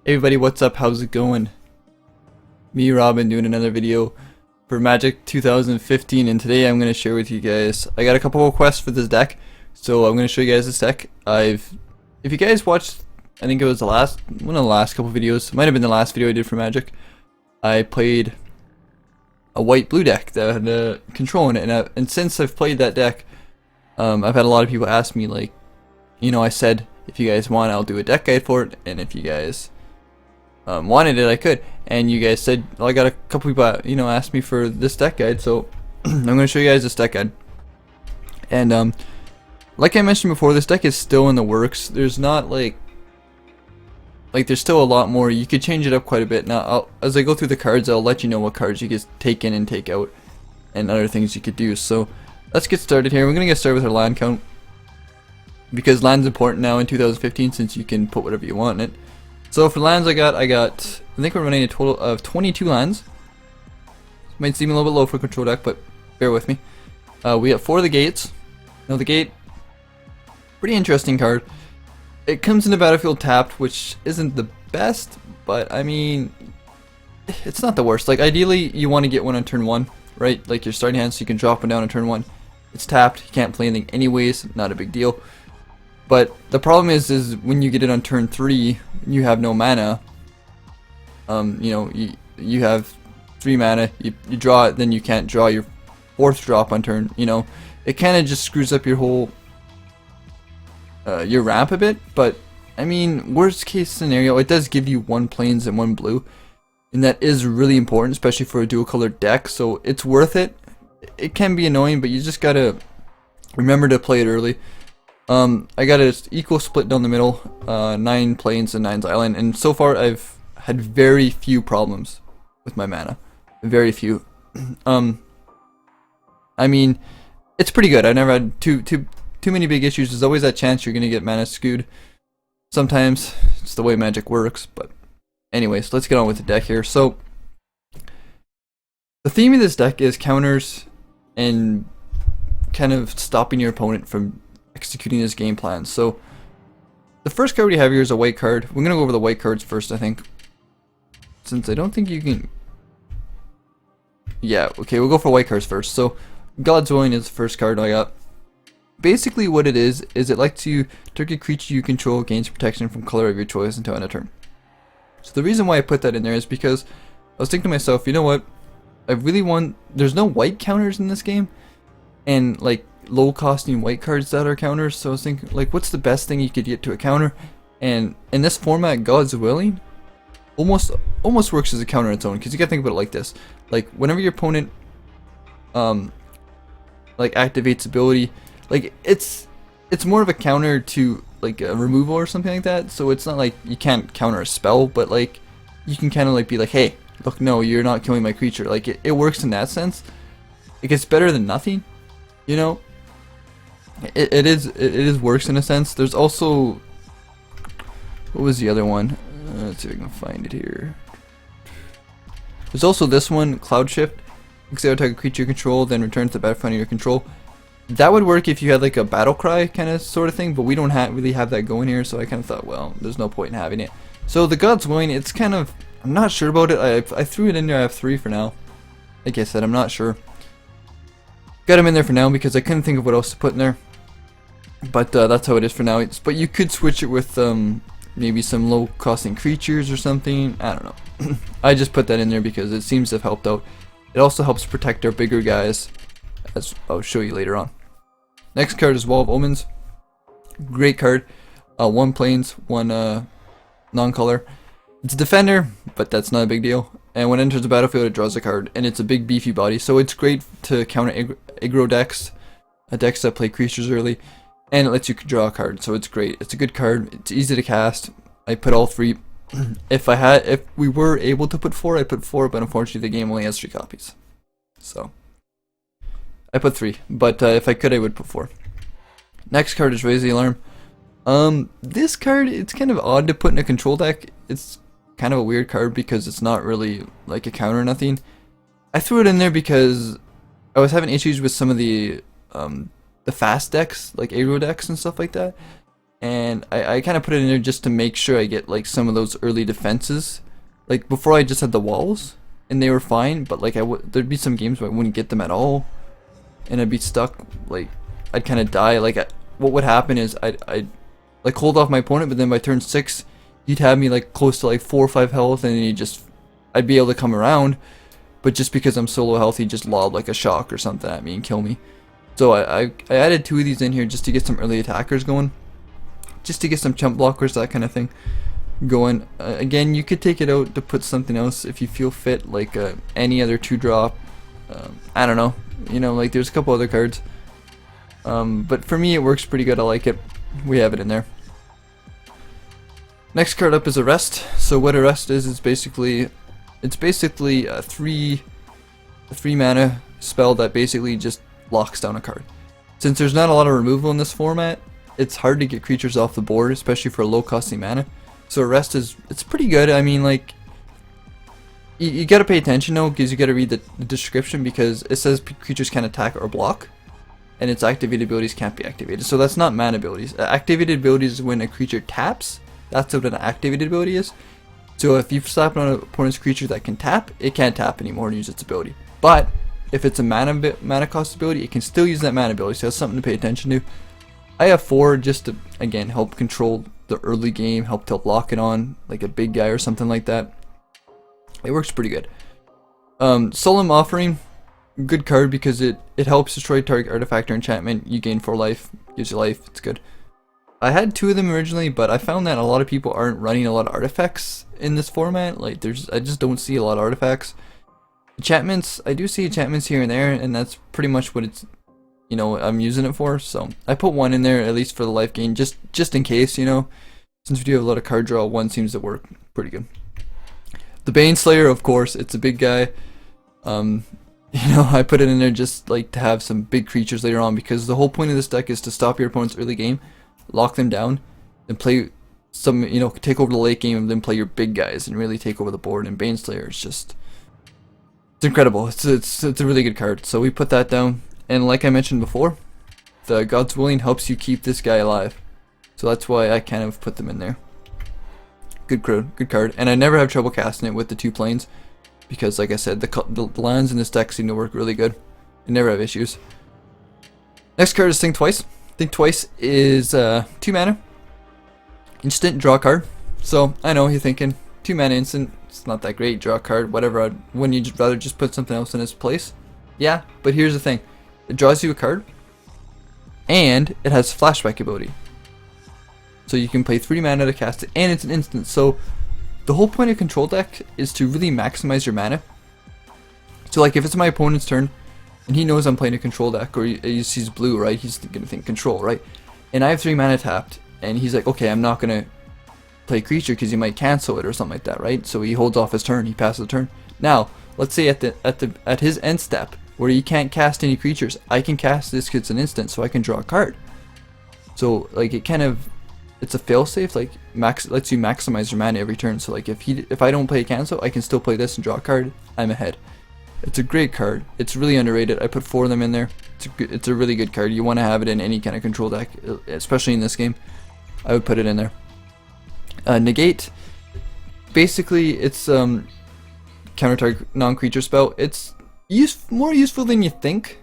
Hey everybody, what's up? How's it going? Me, Robin, doing another video for Magic 2015, and today I'm going to share with you guys. I got a couple requests for this deck, so I'm going to show you guys this deck. If you guys watched, I think it was one of the last couple videos, it might have been the last video I did for Magic. I played a white-blue deck that had a control in it, and since I've played that deck, I've had a lot of people ask me, like, you know, I said if you guys want, I'll do a deck guide for it, and if you guys wanted it, I could. And you guys said, well, I got a couple people, you know, asked me for this deck guide, so I'm going to show you guys this deck guide. And like I mentioned before, this deck is still in the works. There's not like there's still a lot more. You could change it up quite a bit. Now, as I go through the cards, I'll let you know what cards you could take in and take out, and other things you could do. So let's get started here. We're going to get started with our land count, because land's important now in 2015 since you can put whatever you want in it. So for lands I think we're running a total of 22 lands. Might seem a little bit low for a control deck, but bear with me. We got 4 of the gates. Now the gate, pretty interesting card. It comes into battlefield tapped, which isn't the best, but I mean, it's not the worst. Like ideally you want to get one on turn 1, right? Like your starting hand so you can drop one down on turn 1. It's tapped, you can't play anything anyways, not a big deal. But the problem is when you get it on turn 3, you have no mana. You know, you have 3 mana, you draw it, then you can't draw your 4th drop on turn, you know. It kind of just screws up your whole, your ramp a bit, but, I mean, worst case scenario, it does give you 1 plains and 1 blue. And that is really important, especially for a dual color deck, so it's worth it. It can be annoying, but you just gotta remember to play it early. I got an equal split down the middle, 9 plains and 9's island, and so far I've had very few problems with my mana. Very few. I mean, it's pretty good. I never had too many big issues. There's always that chance you're gonna get mana skewed. Sometimes it's the way Magic works, but anyways, let's get on with the deck here. So the theme of this deck is counters and kind of stopping your opponent from executing his game plan. So the first card we have here is a white card. We're gonna go over the white cards first, I think, since I don't think you can. Yeah, okay, we'll go for white cards first. So God's Willing is the first card I got. Basically what it is it lets you target creature you control gains protection from color of your choice until end of turn. So the reason why I put that in there is because I was thinking to myself, you know what, I really want, there's no white counters in this game, and like low costing white cards that are counters, so I was thinking, like, what's the best thing you could get to a counter? And in this format, God's Willing almost works as a counter on its own, because you gotta think about it like this. Like whenever your opponent like activates ability, like it's more of a counter to like a removal or something like that. So it's not like you can't counter a spell, but like you can kind of like be like, hey, look, no, you're not killing my creature. Like it works in that sense. It gets better than nothing, you know. It is works in a sense. There's also, what was the other one? Let's see if I can find it here. There's also this one, Cloud Shift. Exile target creature you control, then return to the battlefield under your control. That would work if you had like a battle cry kind of sort of thing, but we don't really have that going here, so I kind of thought, well, there's no point in having it. So the God's Willing, it's kind of, I'm not sure about it. I threw it in there. I have 3 for now. Like I said, I'm not sure. Got him in there for now because I couldn't think of what else to put in there. But that's how it is for now. But you could switch it with maybe some low costing creatures or something. I don't know. I just put that in there because it seems to have helped out. It also helps protect our bigger guys, as I'll show you later on. Next card is Wall of Omens. Great card. 1 plains, 1 non-color. It's a defender, but that's not a big deal. And when it enters the battlefield, it draws a card, and it's a big beefy body, so it's great to counter aggro decks, decks that play creatures early, and it lets you draw a card, so it's great. It's a good card. It's easy to cast. I put all 3. If we were able to put 4, I put 4, but unfortunately the game only has 3 copies, so I put 3. But if I could, I would put 4. Next card is Raise the Alarm. This card, it's kind of odd to put in a control deck. It's kind of a weird card because it's not really like a counter or nothing. I threw it in there because I was having issues with some of the fast decks, like aggro decks and stuff like that. and I kind of put it in there just to make sure I get like some of those early defenses. Like before I just had the walls and they were fine, but like there'd be some games where I wouldn't get them at all, and I'd be stuck. Like I'd kind of die. Like what would happen is I'd like hold off my opponent, but then by turn 6 he'd have me like close to like 4 or 5 health, and I'd be able to come around, but just because I'm so low health, he'd just lob like a shock or something at me and kill me. So I added 2 of these in here just to get some early attackers going, just to get some chump blockers, that kind of thing going. Again, you could take it out to put something else if you feel fit, like any other 2-drop. I don't know, like there's a couple other cards. But for me it works pretty good. I like it. We have it in there. Next card up is Arrest. So what Arrest is basically, it's basically a 3 mana spell that basically just locks down a card. Since there's not a lot of removal in this format, it's hard to get creatures off the board, especially for low costing mana. So Arrest it's pretty good. I mean, like, you gotta pay attention though, because you gotta read the description, because it says creatures can attack or block, and its activated abilities can't be activated. So that's not mana abilities. Activated abilities is when a creature taps. That's what an activated ability is. So if you slap on an opponent's creature that can tap, it can't tap anymore and use its ability. But if it's a mana cost ability, it can still use that mana ability. So that's something to pay attention to. I have 4 just to, again, help control the early game, help to lock it on like a big guy or something like that. It works pretty good. Solemn Offering, good card because it helps destroy target artifact or enchantment. You gain 4 life, gives you life. It's good. I had 2 of them originally, but I found that a lot of people aren't running a lot of artifacts in this format. Like I just don't see a lot of artifacts. Enchantments, I do see enchantments here and there, and that's pretty much what it's, I'm using it for. So I put 1 in there at least for the life gain, just in case, since we do have a lot of card draw, 1 seems to work pretty good. The Baneslayer, of course, it's a big guy. I put it in there just like to have some big creatures later on, because the whole point of this deck is to stop your opponent's early game, lock them down, and play some, take over the late game, and then play your big guys and really take over the board. And Baneslayer is just, it's incredible. It's a really good card. So we put that down, and like I mentioned before, the God's Willing helps you keep this guy alive. So that's why I kind of put them in there. Good card, and I never have trouble casting it with the 2 planes, because like I said, the lands in this deck seem to work really good. I never have issues. Next card is Think Twice. Think Twice is 2 mana, instant, draw a card. So I know you're thinking 2 mana instant, it's not that great, draw a card, whatever. Wouldn't you rather just put something else in its place? Yeah, but here's the thing: it draws you a card, and it has flashback ability. So you can pay 3 mana to cast it, and it's an instant. So the whole point of control deck is to really maximize your mana. So like if it's my opponent's turn, and he knows I'm playing a control deck, or he sees blue, right? He's gonna think control, right? And I have 3 mana tapped, and he's like, okay, I'm not gonna play creature because he might cancel it or something like that, right? So he holds off his turn, he passes the turn. Now, let's say at his end step, where he can't cast any creatures, I can cast this because it's an instant, so I can draw a card. So like it's a failsafe, like lets you maximize your mana every turn. So like if I don't play a cancel, I can still play this and draw a card. I'm ahead. It's a great card. It's really underrated. I put 4 of them in there. It's a really good card. You want to have it in any kind of control deck, especially in this game. I would put it in there. Negate. Basically, it's counter target non-creature spell. It's more useful than you think,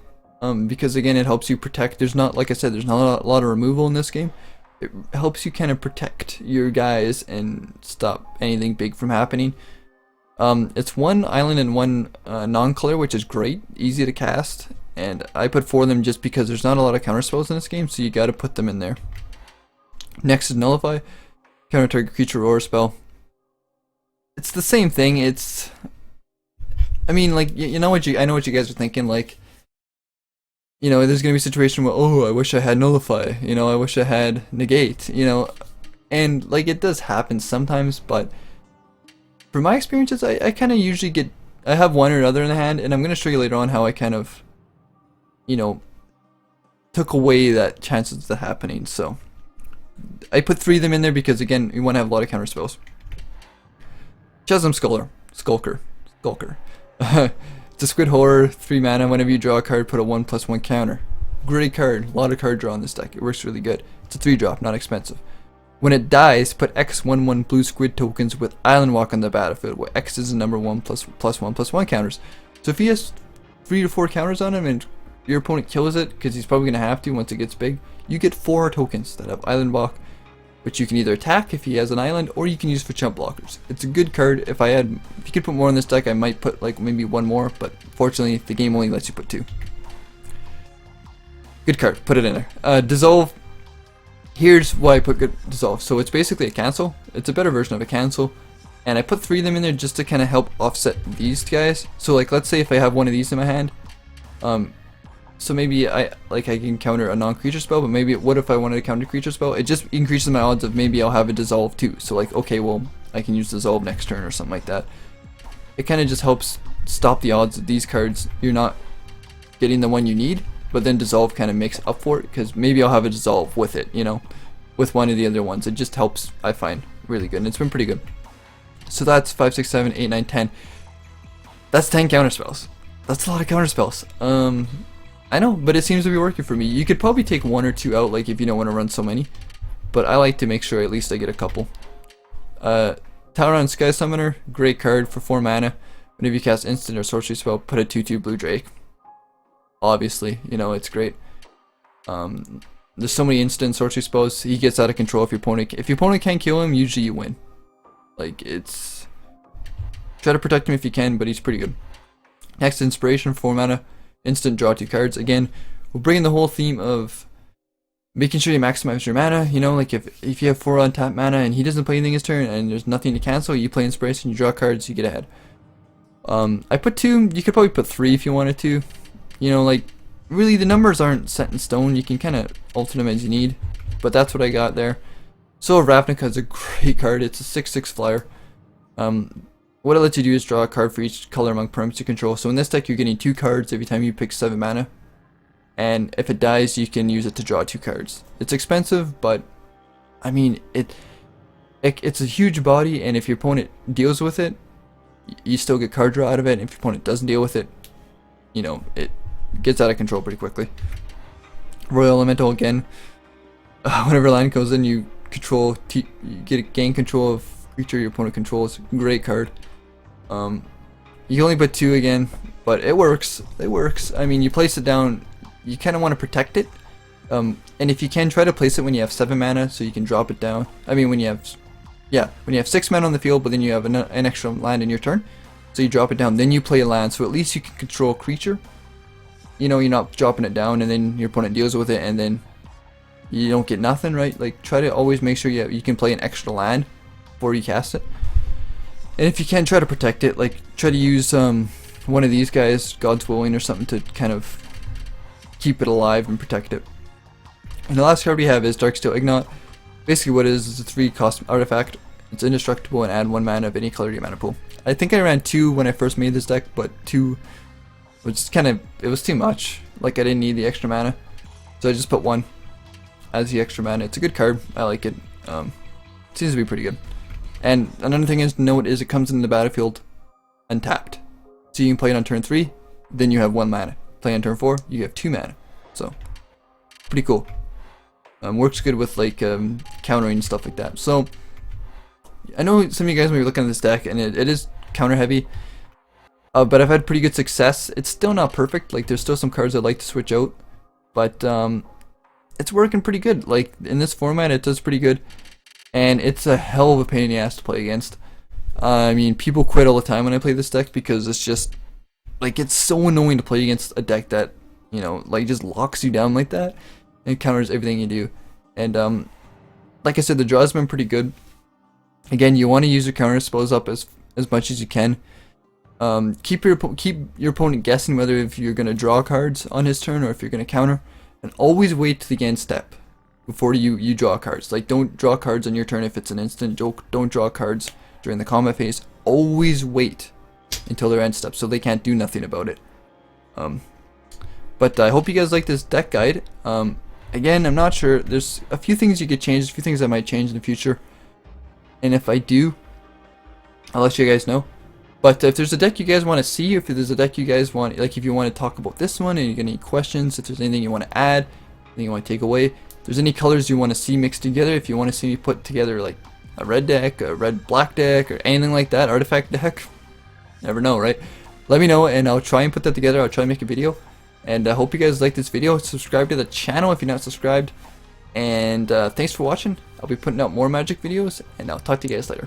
because again, it helps you protect. There's not, like I said, there's not a lot of removal in this game. It helps you kind of protect your guys and stop anything big from happening. It's 1 island and 1 non-color, which is great, easy to cast, and I put 4 of them just because there's not a lot of counter spells in this game, so you got to put them in there. Next is Nullify, counter target creature aura spell. It's the same thing. I mean, like, I know what you guys are thinking, like, there's gonna be a situation where, oh, I wish I had Nullify, I wish I had Negate, and like it does happen sometimes, but from my experiences, I kind of usually I have one or other in the hand, and I'm going to show you later on how I kind of, took away that chances of that happening. So I put 3 of them in there because, again, we want to have a lot of counter spells. Chasm Skulker. It's a squid horror, 3 mana. Whenever you draw a card, put a 1/1 counter. Great card. A lot of card draw on this deck. It works really good. It's a 3-drop, not expensive. When it dies, put X/1/1 blue squid tokens with Island Walk on the battlefield, where X is the number 1 +1/+1 counters. So if he has 3 to 4 counters on him and your opponent kills it, because he's probably going to have to once it gets big, you get 4 tokens that have Island Walk, which you can either attack if he has an island, or you can use for chump blockers. It's a good card. If you could put more on this deck, I might put like maybe 1 more, but fortunately the game only lets you put 2. Good card, put it in there. Dissolve. Here's why I put good dissolve. So it's basically a cancel. It's a better version of a cancel. And I put 3 of them in there just to kind of help offset these guys. So like, let's say if I have one of these in my hand, so maybe I can counter a non-creature spell, but maybe what if I wanted to counter a creature spell? It just increases my odds of maybe I'll have a dissolve too. So like, okay, well, I can use dissolve next turn or something like that. It kind of just helps stop the odds of these cards. You're not getting the one you need, but then dissolve kind of makes up for it, because maybe I'll have a dissolve with it, you know, with one of the other ones. It just helps, I find, really good, and it's been pretty good. So that's 5, 6, 7, 8, 9, 10. That's 10 counter spells. That's a lot of counter spells. I know, but it seems to be working for me. You could probably take 1 or 2 out, like if you don't want to run so many, but I like to make sure at least I get a couple. Tauron Sky Summoner, great card for 4 mana. Whenever you cast instant or sorcery spell, put a 2/2 blue drake. Obviously, you know, it's great. There's so many instant sorcery spells. He gets out of control if your opponent can't kill him. Usually you win. Like, it's, try to protect him if you can, but he's pretty good. Next, Inspiration, 4 mana, instant, draw 2 cards. Again, we'll bring in the whole theme of making sure you maximize your mana. You know, like if you have 4 untapped mana and he doesn't play anything his turn and there's nothing to cancel, you play Inspiration, you draw cards, you get ahead. I put 2. You could probably put 3 if you wanted to. You know, like, really the numbers aren't set in stone. You can kind of alter them as you need, but that's what I got there. So Ravnica is a great card. It's a 6/6 flyer. What it lets you do is draw a card for each color among permanents you control. So in this deck, you're getting 2 cards every time you pick 7 mana, and if it dies, you can use it to draw 2 cards. It's expensive, but I mean, it's a huge body, and if your opponent deals with it, you still get card draw out of it. And if your opponent doesn't deal with it, you know, it gets out of control pretty quickly. Royal Elemental again. Whenever land goes in, you gain control of creature your opponent controls. Great card. You can only put 2 again, but it works. It works. I mean, you place it down. You kind of want to protect it, and if you can, try to place it when you have 7 mana, so you can drop it down. I mean, when you have 6 mana on the field, but then you have an extra land in your turn. So you drop it down, then you play a land, so at least you can control a creature. You know, you're not dropping it down and then your opponent deals with it and then you don't get nothing, right? Like, try to always make sure you can play an extra land before you cast it. And if you can, try to protect it. Like, try to use one of these guys, God's Willing or something, to kind of keep it alive and protect it. And the last card we have is Darksteel Ignot. Basically what it is a 3-cost artifact. It's indestructible and add 1 mana of any color to your mana pool. I think I ran 2 when I first made this deck, but 2 was it was too much. Like, I didn't need the extra mana, so I just put 1 as the extra mana. It's a good card. I like it. Seems to be pretty good. And another thing is to note is it comes into the battlefield untapped, so you can play it on turn 3. Then you have 1 mana. Play on turn 4, you have 2 mana. So pretty cool. Works good with like countering and stuff like that. So I know some of you guys may be looking at this deck and it is counter heavy, but I've had pretty good success. It's still not perfect. Like, there's still some cards I'd like to switch out, but it's working pretty good. Like, in this format, it does pretty good, and it's a hell of a pain in the ass to play against. I mean, people quit all the time when I play this deck because it's just like, it's so annoying to play against a deck that, you know, like, just locks you down like that and counters everything you do. And like I said, the draw has been pretty good. Again, you want to use your counter spells up as much as you can. Keep your opponent guessing whether if you're going to draw cards on his turn or if you're going to counter, and always wait to the end step before you draw cards. Like, don't draw cards on your turn if it's an instant. Don't draw cards during the combat phase. Always wait until their end step so they can't do nothing about it. But I hope you guys like this deck guide. Again, I'm not sure. There's a few things you could change, a few things I might change in the future, and if I do, I'll let you guys know. But if there's a deck you guys want to see, if there's a deck you guys want, like if you want to talk about this one and you got any questions, if there's anything you want to add, anything you want to take away, if there's any colors you want to see mixed together, if you want to see me put together like a red deck, a red black deck, or anything like that, artifact deck, never know, right? Let me know and I'll try and put that together. I'll try and make a video. And I hope you guys like this video. Subscribe to the channel if you're not subscribed. And thanks for watching. I'll be putting out more Magic videos, and I'll talk to you guys later.